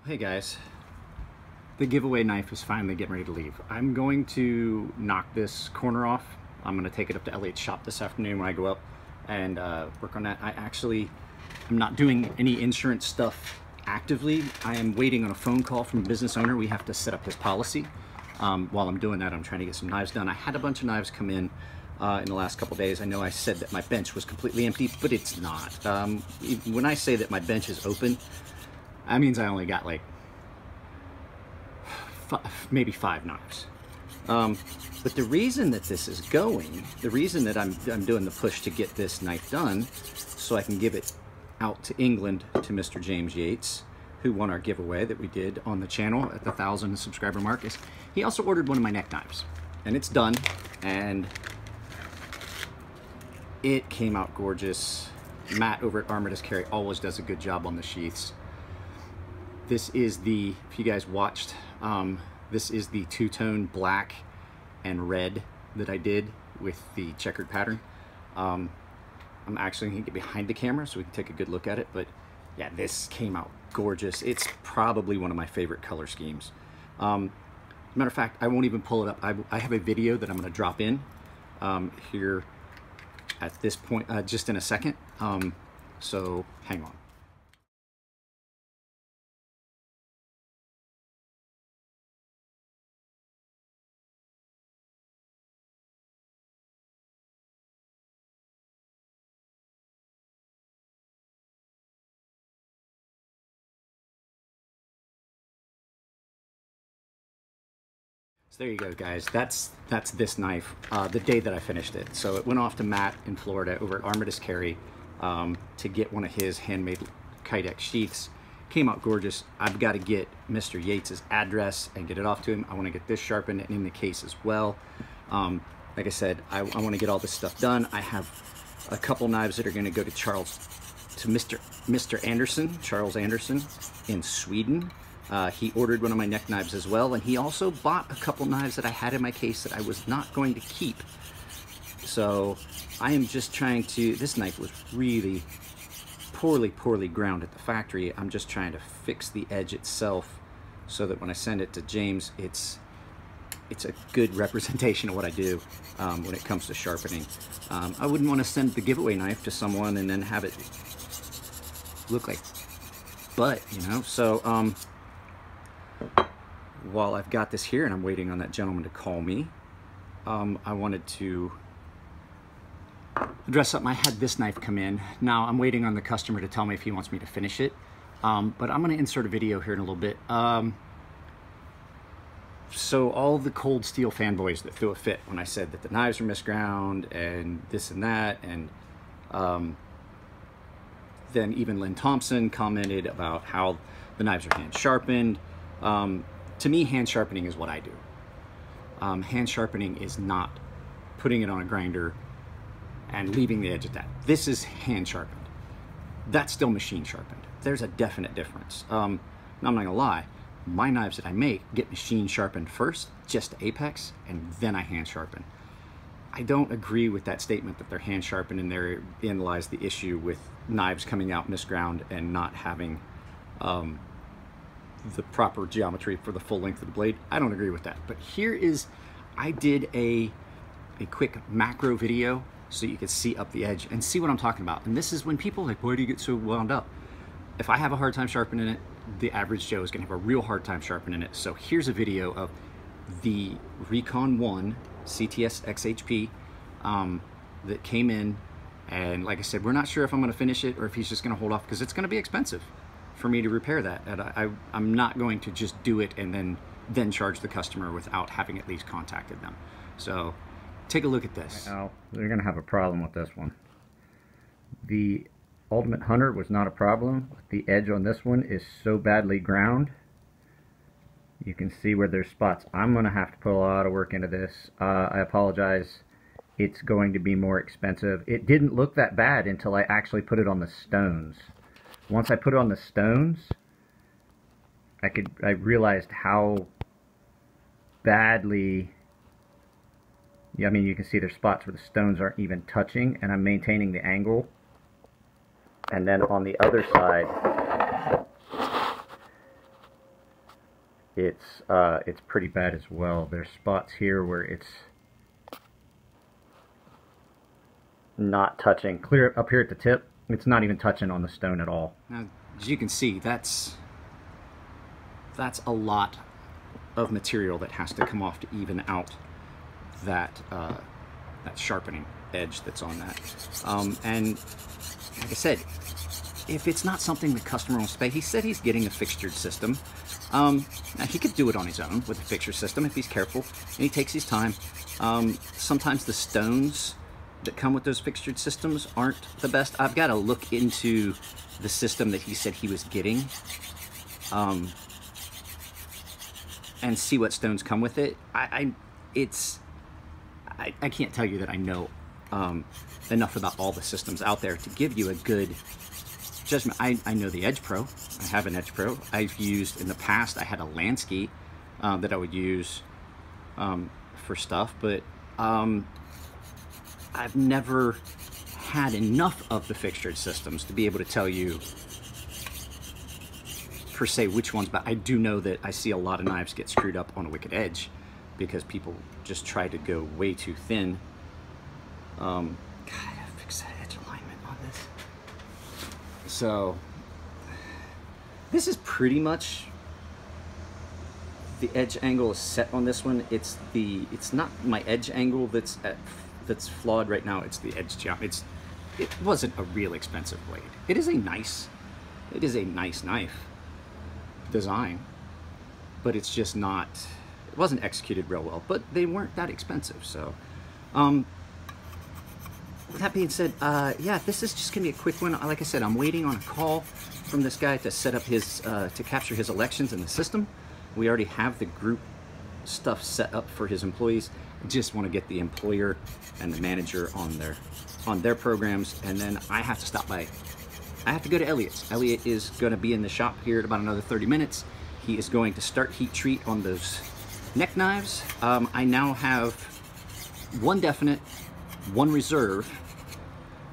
Hey guys, the giveaway knife is finally getting ready to leave. I'm going to knock this corner off. I'm going to take it up to Elliot's shop this afternoon when I go up and work on that. I'm not doing any insurance stuff actively. I am waiting on a phone call from a business owner. We have to set up his policy. While I'm doing that, I'm trying to get some knives done. I had a bunch of knives come in the last couple days. I know I said that my bench was completely empty, but it's not. When I say that my bench is open, that means I only got like maybe 5 knives. But the reason that this is going, the reason that I'm doing the push to get this knife done so I can give it out to England to Mr. James Yates, who won our giveaway that we did on the channel at the 1,000 subscriber mark, is he also ordered one of my neck knives. And it's done, and it came out gorgeous. Matt over at Armitage Carry always does a good job on the sheaths. This is the, if you guys watched, this is the two-tone black and red that I did with the checkered pattern. I'm actually going to get behind the camera so we can take a good look at it, but yeah, this came out gorgeous. It's probably one of my favorite color schemes. Matter of fact, I won't even pull it up. I have a video that I'm going to drop in here at this point, just in a second. So hang on. So there you go, guys. That's this knife, the day that I finished it. So it went off to Matt in Florida over at Armitage Carry to get one of his handmade Kydex sheaths. Came out gorgeous. I've got to get Mr. Yates's address and get it off to him. I want to get this sharpened and in the case as well. Like I said, I want to get all this stuff done. I have a couple knives that are going to go to Mr. Anderson, Charles Anderson in Sweden. He ordered one of my neck knives as well, and he also bought a couple knives that I had in my case that I was not going to keep. So I am just trying to, this knife was really poorly ground at the factory. I'm just trying to fix the edge itself so that when I send it to James, it's a good representation of what I do when it comes to sharpening. I wouldn't want to send the giveaway knife to someone and then have it look like butt, you know? So while I've got this here and I'm waiting on that gentleman to call me, I wanted to address something. I had this knife come in. Now I'm waiting on the customer to tell me if he wants me to finish it, but I'm going to insert a video here in a little bit. So all the Cold Steel fanboys that threw a fit when I said that the knives were misground and this and that, and then even Lynn Thompson commented about how the knives are hand sharpened. To me, hand sharpening is what I do. Hand sharpening is not putting it on a grinder and leaving the edge at that. This is hand sharpened. That's still machine sharpened. There's a definite difference. Now, I'm not gonna lie, my knives that I make get machine sharpened first, just to apex, and then I hand sharpen. I don't agree with that statement that they're hand sharpened, and therein lies the issue with knives coming out misground and not having the proper geometry for the full length of the blade. I don't agree with that. But here is, I did a quick macro video so you could see up the edge and see what I'm talking about. And this is when people are like, why do you get so wound up? If I have a hard time sharpening it, the average Joe is gonna have a real hard time sharpening it. So here's a video of the Recon 1 CTS XHP that came in. And like I said, we're not sure if I'm gonna finish it or if he's just gonna hold off, because it's gonna be expensive for me to repair that. And I'm not going to just do it and then charge the customer without having at least contacted them. So take a look at this. Now, they're gonna have a problem with this one. The Ultimate Hunter was not a problem. The edge on this one is so badly ground. You can see where there's spots. I'm gonna have to put a lot of work into this. I apologize. It's going to be more expensive. It didn't look that bad until I actually put it on the stones. Once I put it on the stones, I realized how badly, I mean, you can see there's spots where the stones aren't even touching, and I'm maintaining the angle. And then on the other side, it's pretty bad as well. There's spots here where it's not touching. Clear up here at the tip, it's not even touching on the stone at all. Now, as you can see, that's a lot of material that has to come off to even out that that sharpening edge that's on that. And like I said, if it's not something the customer wants to pay, he said he's getting a fixtured system. Now he could do it on his own with a fixture system if he's careful and he takes his time. Sometimes the stones that come with those fixtured systems aren't the best. I've got to look into the system that he said he was getting and see what stones come with it. I can't tell you that I know enough about all the systems out there to give you a good judgment. I know the Edge Pro. I have an Edge Pro. I've used in the past. I had a Lansky that I would use for stuff, but I've never had enough of the fixtured systems to be able to tell you per se which ones, but I do know that I see a lot of knives get screwed up on a wicked edge because people just try to go way too thin. God, I gotta fix that edge alignment on this. So this is pretty much the edge angle is set on this one. It's not my edge angle that's flawed right now. It's the edge job. It wasn't a real expensive blade. It is a nice knife design, but it's just not, it wasn't executed real well, but they weren't that expensive. So with that being said, yeah, this is just gonna be a quick one. Like I said, I'm waiting on a call from this guy to set up his to capture his elections in the system. We already have the group stuff set up for his employees. Just want to get the employer and the manager on their programs, and then I have to stop by. I have to go to Elliot's. Elliot is going to be in the shop here in about another 30 minutes. He is going to start heat treat on those neck knives. I now have one definite, one reserve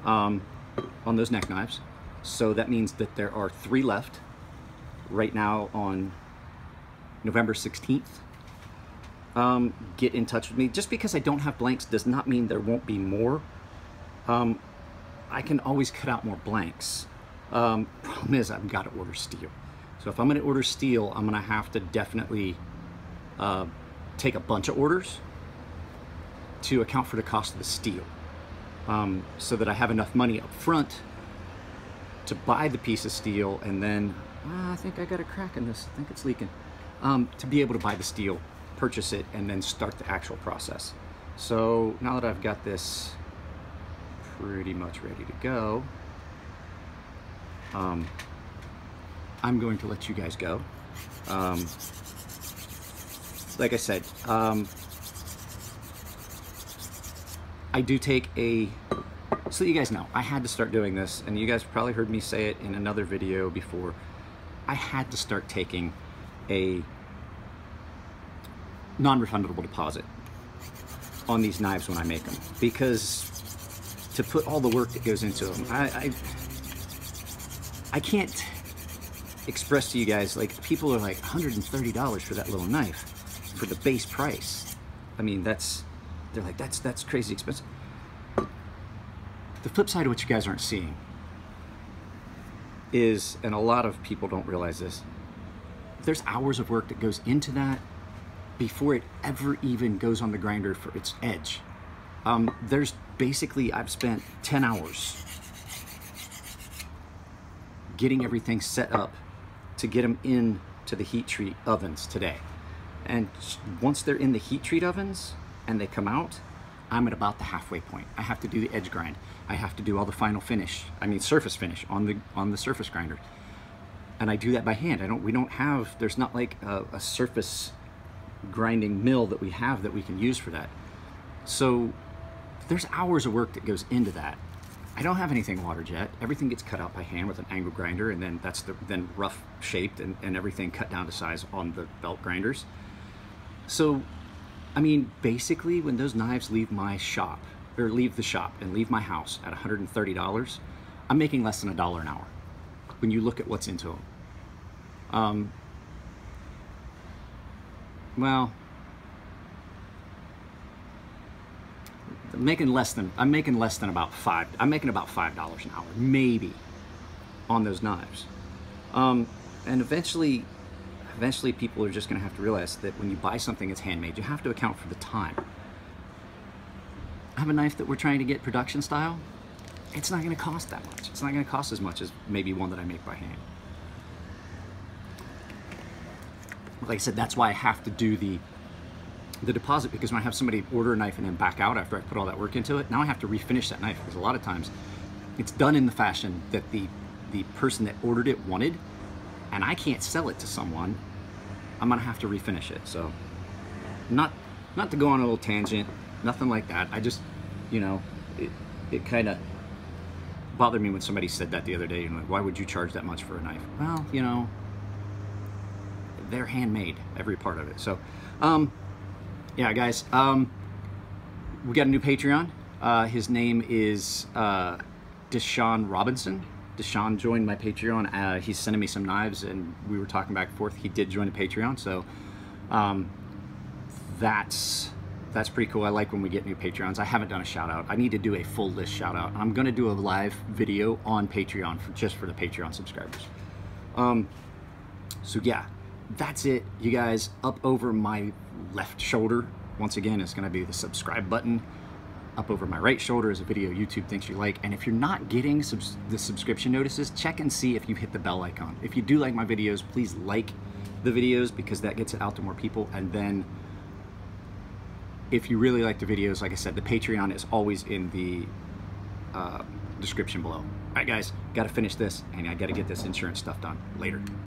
on those neck knives. So that means that there are 3 left right now on November 16th. Get in touch with me. Just because I don't have blanks does not mean there won't be more. I can always cut out more blanks. Problem is I've got to order steel. So if I'm going to order steel, I'm going to have to definitely take a bunch of orders to account for the cost of the steel, so that I have enough money up front to buy the piece of steel, and then I think I got a crack in this. I think it's leaking. To be able to buy the steel, purchase it, and then start the actual process. So now that I've got this pretty much ready to go, I'm going to let you guys go. Like I said, I do take so that you guys know, I had to start doing this, and you guys probably heard me say it in another video before. I had to start taking a non-refundable deposit on these knives when I make them, because to put all the work that goes into them, I can't express to you guys, like, people are like $130 for that little knife for the base price. I mean, they're like, that's crazy expensive. The flip side of what you guys aren't seeing is, and a lot of people don't realize this, there's hours of work that goes into that before it ever even goes on the grinder for its edge. There's basically, I've spent 10 hours getting everything set up to get them into the heat treat ovens today. And once they're in the heat treat ovens and they come out, I'm at about the halfway point. I have to do the edge grind. I have to do all the final finish, surface finish on the surface grinder. And I do that by hand. There's not like a surface grinding mill that we have that we can use for that. So there's hours of work that goes into that. I don't have anything water jet. Everything gets cut out by hand with an angle grinder, and then that's then rough shaped and everything cut down to size on the belt grinders. So, I mean, basically when those knives leave my shop, or leave the shop and leave my house at $130, I'm making less than $1 an hour when you look at what's into them. well, I'm making less than about I'm making about $5 an hour, maybe, on those knives. And eventually people are just going to have to realize that when you buy something that's handmade, you have to account for the time. I have a knife that we're trying to get production style. It's not going to cost that much. It's not going to cost as much as maybe one that I make by hand. Like I said, that's why I have to do the deposit, because when I have somebody order a knife and then back out after I put all that work into it, now I have to refinish that knife, because a lot of times it's done in the fashion that the person that ordered it wanted, and I can't sell it to someone. I'm gonna have to refinish it. So not to go on a little tangent, nothing like that. I just, you know, it kind of bothered me when somebody said that the other day, you know, why would you charge that much for a knife? Well, you know, they're handmade, every part of it. So yeah, guys, we got a new Patreon. His name is Deshaun Robinson. Deshaun joined my Patreon. He's sending me some knives, and we were talking back and forth. He did join the Patreon, so that's pretty cool. I like when we get new Patreons. I haven't done a shout out. I need to do a full list shout out. I'm gonna do a live video on Patreon just for the Patreon subscribers. So yeah, that's it, you guys. Up over my left shoulder, once again, is gonna be the subscribe button. Up over my right shoulder is a video YouTube thinks you like. And if you're not getting the subscription notices, check and see if you've hit the bell icon. If you do like my videos, please like the videos, because that gets it out to more people. And then if you really like the videos, like I said, the Patreon is always in the description below. All right, guys, got to finish this, and I got to get this insurance stuff done. Later.